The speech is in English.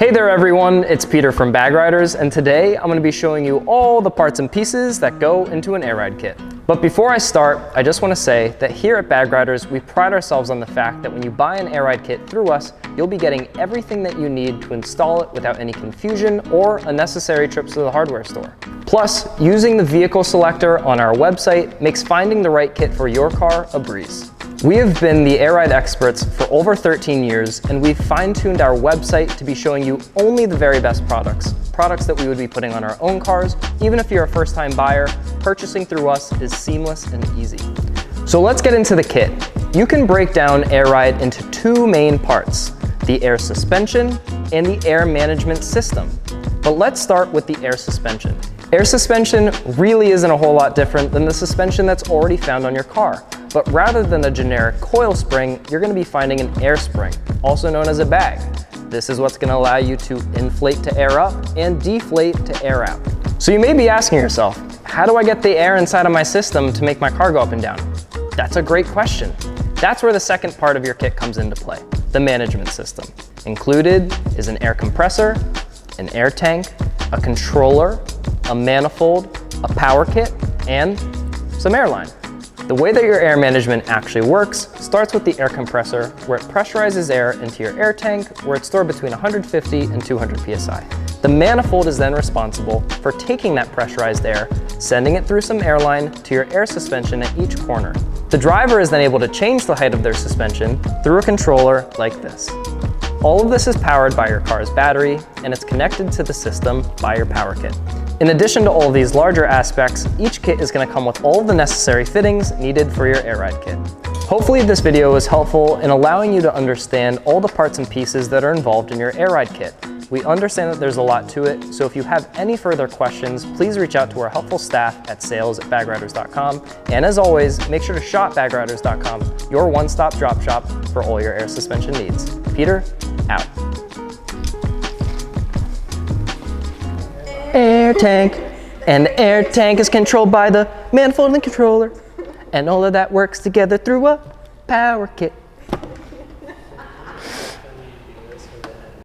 Hey there everyone, it's Peter from Bag Riders, and today I'm going to be showing you all the parts and pieces that go into an air ride kit. But before I start, I just want to say that here at Bag Riders, we pride ourselves on the fact that when you buy an air ride kit through us, you'll be getting everything that you need to install it without any confusion or unnecessary trips to the hardware store. Plus, using the vehicle selector on our website makes finding the right kit for your car a breeze. We have been the air ride experts for over 13 years, and we've fine-tuned our website to be showing you only the very best products that we would be putting on our own cars. Even if you're a first-time buyer, purchasing through us is seamless and easy. So let's get into the kit. You can break down air ride into two main parts, the air suspension and the air management system. But let's start with the air suspension. Air suspension really isn't a whole lot different than the suspension that's already found on your car. But rather than a generic coil spring, you're going to be finding an air spring, also known as a bag. This is what's going to allow you to inflate to air up and deflate to air out. So you may be asking yourself, how do I get the air inside of my system to make my car go up and down? That's a great question. That's where the second part of your kit comes into play, the management system. Included is an air compressor, an air tank, a controller, a manifold, a power kit, and some airline. The way that your air management actually works starts with the air compressor, where it pressurizes air into your air tank, where it's stored between 150 and 200 psi. The manifold is then responsible for taking that pressurized air, sending it through some airline to your air suspension at each corner. The driver is then able to change the height of their suspension through a controller like this. All of this is powered by your car's battery, and it's connected to the system by your power kit. In addition to all of these larger aspects, each kit is going to come with all of the necessary fittings needed for your air ride kit. Hopefully this video was helpful in allowing you to understand all the parts and pieces that are involved in your air ride kit. We understand that there's a lot to it, so if you have any further questions, please reach out to our helpful staff at sales@bagriders.com. And as always, make sure to shop bagriders.com, your one-stop drop shop for all your air suspension needs. Peter, out. Air tank, and the air tank is controlled by the manifold and controller, and all of that works together through a power kit.